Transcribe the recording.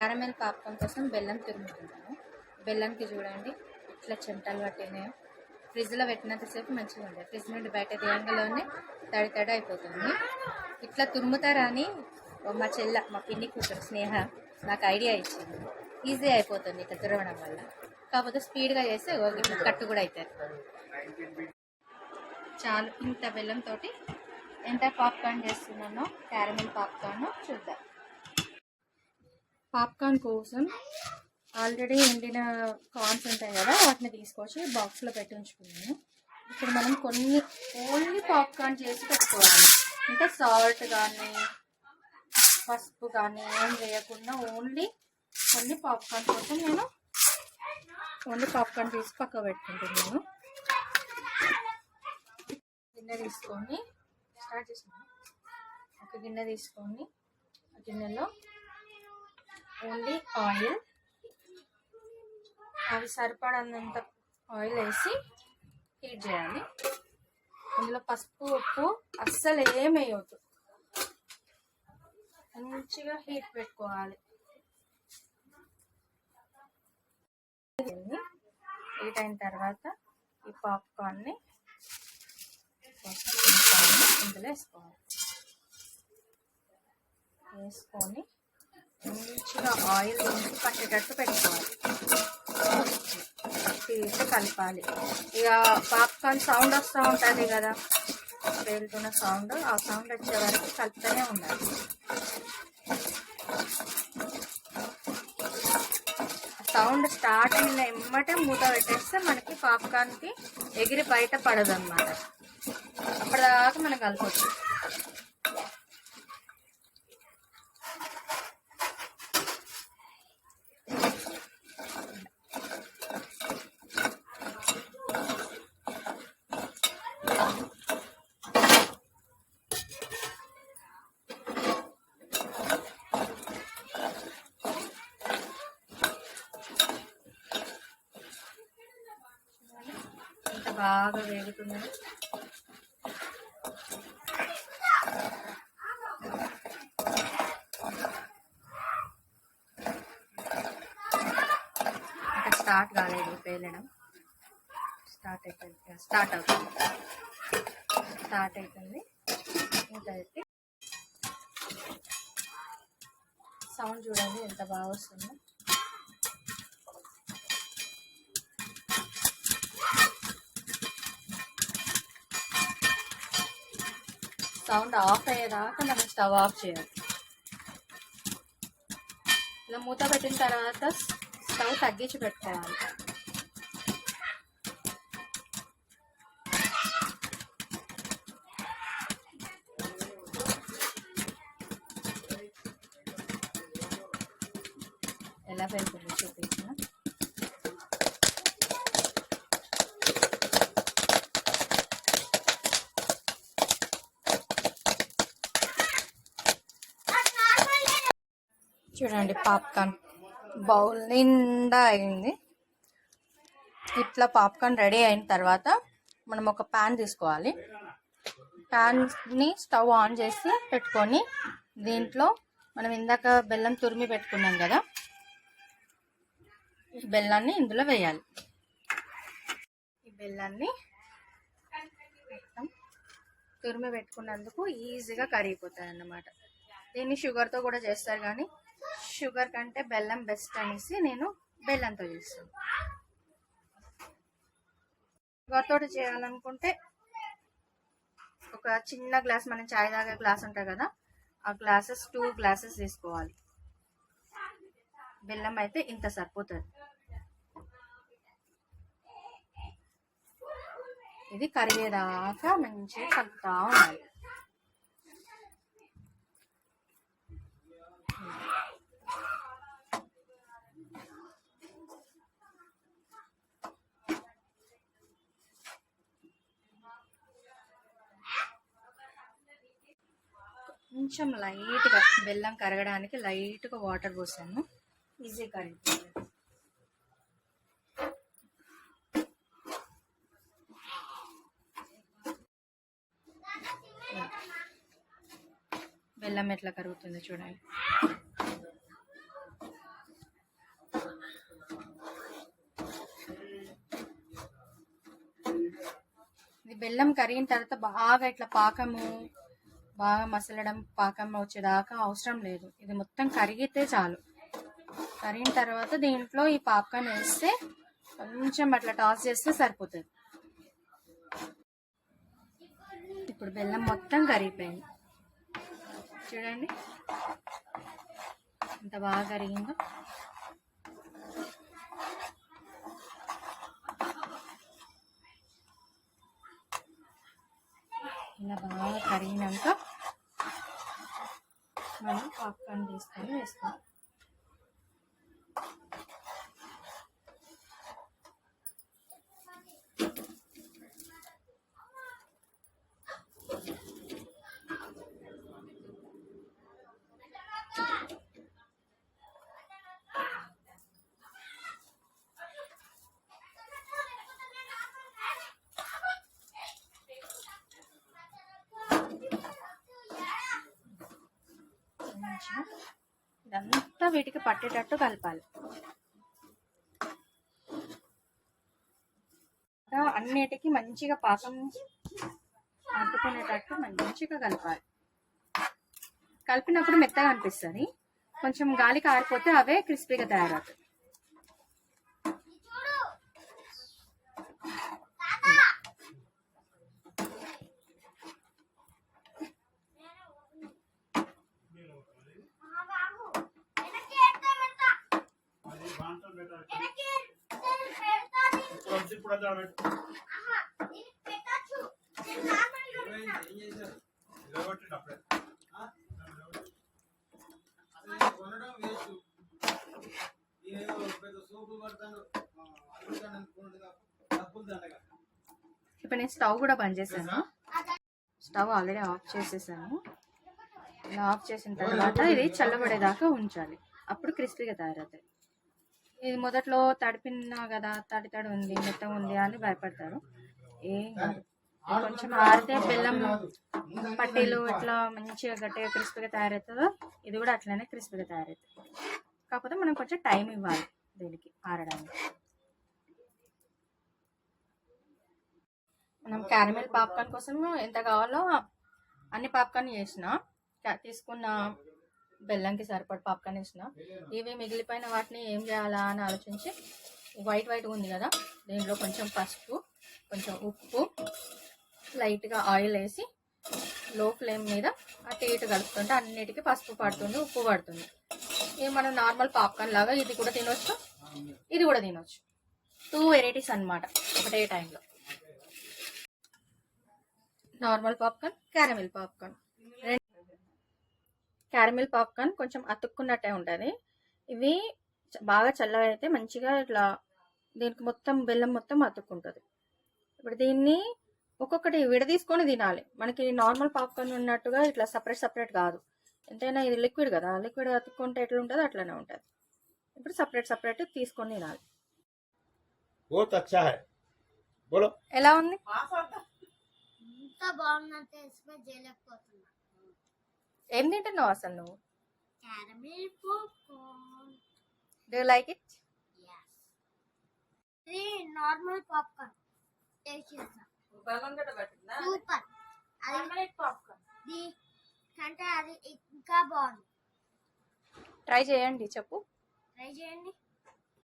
Caramel popcorn కోసం బెల్లం తురుముతున్నాను. బెల్లంకి చూడండి ఇట్లా చెమటలు పట్టినాయో. ఫ్రిడ్జ్లో పెట్టినంతసేపు మంచిగా ఉంది, ఫ్రిడ్జ్ నుండి బయట తీయంగానే తడి తడి అయిపోతుంది. ఇట్లా తురుముతారా అని మా మా పిన్ని కూతురు స్నేహ నాకు ఐడియా ఇచ్చింది. ఈజీ అయిపోతుంది ఇట్లా తురవడం వల్ల. కాకపోతే స్పీడ్గా చేస్తే ఇట్లా కట్టు కూడా అవుతుంది. చాలు, ఇంత బెల్లంతో ఎంత పాప్కార్న్ చేస్తున్నానో, క్యారమెల్ పాప్కార్న్ చూద్దాం. పాప్కార్న్ కోసం ఆల్రెడీ ఎండిన కార్న్స్ ఉంటాయి కదా, వాటిని తీసుకొచ్చి బాక్స్లో పెట్టి ఉంచుకున్నాను. ఇప్పుడు మనం కొన్ని ఓన్లీ పాప్కార్న్ చేసి పెట్టుకోవాలి. అంటే సాల్ట్ కానీ పసుపు కానీ ఏం వేయకుండా ఓన్లీ కొన్ని పాప్కార్న్ కోసం నేను ఓన్లీ పాప్కార్న్ తీసి పక్క పెట్టుకుంటున్నాను. గిన్నె తీసుకొని స్టార్ట్ చేసాను. ఒక గిన్నె తీసుకొని ఆ గిన్నెలో ఓన్లీ ఆయిల్, అవి సరిపడినంత ఆయిల్ వేసి హీట్ చేయాలి. ఇందులో పసుపు ఉప్పు అస్సలు ఏం వేయవద్దు, మంచిగా హీట్ పెట్టుకోవాలి. హీట్ అయిన తర్వాత ఈ పాప్కార్న్ని ఇందులో వేసుకోవాలి. వేసుకొని మంచిగా ఆయిల్ పట్టేటట్టు పెట్టుకోవాలి. తీసి కలపాలి. ఇక పాప్కార్న్ సౌండ్ వస్తూ ఉంటుంది కదా, పేలుతున్న సౌండ్, ఆ సౌండ్ వచ్చే వరకు కలుపుతూనే ఉండాలి. సౌండ్ స్టార్ట్ అయిన ఎమ్మటే మూత పెట్టేస్తే మనకి పాప్కార్న్కి ఎగిరి బయట పడదు అన్నమాట. అప్పటిదాకా మనం కలపచ్చు. బాగా వేగుతున్నది. ఇంకా స్టార్ట్ కాలేదు పేలడం, స్టార్ట్ అవుతుంది. ఇంకా అయితే సౌండ్ చూడండి ఎంత బాగా వస్తుందో. సౌండ్ ఆఫ్ అయ్యేదాకా మనం స్టవ్ ఆఫ్ చేయాలి. ఇలా మూత పెట్టిన తర్వాత స్టవ్ తగ్గించి పెట్టుకోవాలి. ఎలా పెడుతుంది చూపించిన. చూడండి పాప్కార్న్ బౌల్ నిండా అయింది. ఇట్లా పాప్కార్న్ రెడీ అయిన తర్వాత మనం ఒక ప్యాన్ తీసుకోవాలి. ప్యాన్ని స్టవ్ ఆన్ చేసి పెట్టుకొని దీంట్లో మనం ఇందాక బెల్లం తురిమి పెట్టుకున్నాం కదా, ఈ బెల్లాన్ని ఇందులో వేయాలి. ఈ బెల్లాన్ని మొత్తం తురిమి పెట్టుకున్నందుకు ఈజీగా కరిగిపోతుంది అన్నమాట. దీన్ని షుగర్తో కూడా చేస్తారు, కానీ షుగర్ కంటే బెల్లం బెస్ట్ అనేసి నేను బెల్లంతో చేస్తాను. షుగర్తో చేయాలనుకుంటే ఒక చిన్న గ్లాస్, మనం చాయ్ తాగే గ్లాస్ ఉంటుంది కదా, ఆ గ్లాసెస్ 2 గ్లాసెస్ తీసుకోవాలి. బెల్లం అయితే ఇంత సరిపోతుంది. ఇది కరిగేదాకా మంచిగా కలుపుతూ ఉండాలి. కొంచెం లైట్గా బెల్లం కరగడానికి లైట్గా వాటర్ పోసాను, ఈజీ కరిగిపోతుంది. బెల్లం ఎట్లా కరుగుతుందో చూడండి. బెల్లం కరిగిన తర్వాత బాగా ఇట్లా పాకము బాగా మసలడం పాకం వచ్చేదాకా అవసరం లేదు. ఇది మొత్తం కరిగితే చాలు. కరిగిన తర్వాత దీంట్లో ఈ పాప్కార్న్ వేస్తే కొంచెం అట్లా టాస్ చేస్తే సరిపోతుంది. ఇప్పుడు బెల్లం మొత్తం కరిగిపోయింది చూడండి ఎంత బాగా కరిగిందో. ఇలా బాగా కరిగినాక మనం పాప్కార్న్ తీసుకొని వేస్తాం. ఇదంతా వీటికి పట్టేటట్టు కలపాలి. అన్నిటికీ మంచిగా పాకం అంటుకునేటట్టు మంచిగా కలపాలి. కలిపినప్పుడు మెత్తగా అనిపిస్తుంది, కొంచెం గాలికి ఆరిపోతే అవే క్రిస్పీగా తయారవుతాయి. ఇప్పుడు నేను స్టవ్ కూడా బంద్ చేశాను. స్టవ్ ఆల్రెడీ ఆఫ్ చేసేసాను. ఇలా ఆఫ్ చేసిన తర్వాత ఇది చల్లబడేదాకా ఉంచాలి, అప్పుడు క్రిస్పీగా తయారవుతాయి. ఇది మొదట్లో తడిపినా కదా, తడి ఉంది మెత్తగా ఉంది అని భయపడతారు. ఏం కాదు, కొంచెం ఆరితే బెల్లం పట్టీలు ఇట్లా మంచిగా గట్టిగా క్రిస్పీగా తయారవుతుందో ఇది కూడా అట్లనే క్రిస్పీగా తయారవుతుంది. కాకపోతే మనం కొంచెం టైం ఇవ్వాలి దీనికి ఆరడానికి. మనం క్యారమెల్ పాప్కార్న్ కోసం ఎంత కావాలో అన్ని పాప్కార్న్ చేసిన, తీసుకున్న బెల్లంకి సరిపడ పాప్కార్న్ వేసిన. ఇవి మిగిలిపోయిన వాటిని ఏం చేయాలా అని ఆలోచించి వైట్ ఉంది కదా, దీంట్లో కొంచెం పసుపు, కొంచెం ఉప్పు, లైట్గా ఆయిల్ వేసి లో ఫ్లేమ్ మీద అటు ఇటు కలుపుతుంటే అన్నిటికీ పసుపు పడుతుంది, ఉప్పు పడుతుంది. ఇవి మనం నార్మల్ పాప్కార్న్ లాగా ఇది కూడా తినొచ్చు, ఇది కూడా తినొచ్చు. 2 వెరైటీస్ అన్నమాట ఒకటే టైంలో. Normal popcorn, caramel popcorn. Caramel popcorn కొంచెం అతుక్కున్నట్టే ఉంటుంది. ఇవి బాగా చల్లగా అయితే మంచిగా ఇట్లా దీనికి మొత్తం బెల్లం మొత్తం అతుక్కుంటుంది. ఇప్పుడు దీన్ని ఒక్కొక్కటి విడదీసుకొని తినాలి. మనకి నార్మల్ పాప్కార్న్ ఉన్నట్టుగా ఇట్లా సపరేట్ కాదు. ఎంతైనా ఇది లిక్విడ్ కదా, లిక్విడ్ అతుక్కుంటే ఎట్లా ఉంటుందో అట్లనే ఉంటుంది. ఇప్పుడు సపరేట్ తీసుకొని తినాలి. ఎలా ఉంది? ఏం తింటున్నావు అసలు నువ్వు? Do you like it? Yes. ఇది నార్మల్ పాప్కార్న్ టేస్ట్ చేస్తా. సూపర్. అది పాప్కార్న్ ది కంటే అది ఇంకా బాగుంది. ట్రై చేయండి. చెప్పు. ట్రై చేయండి.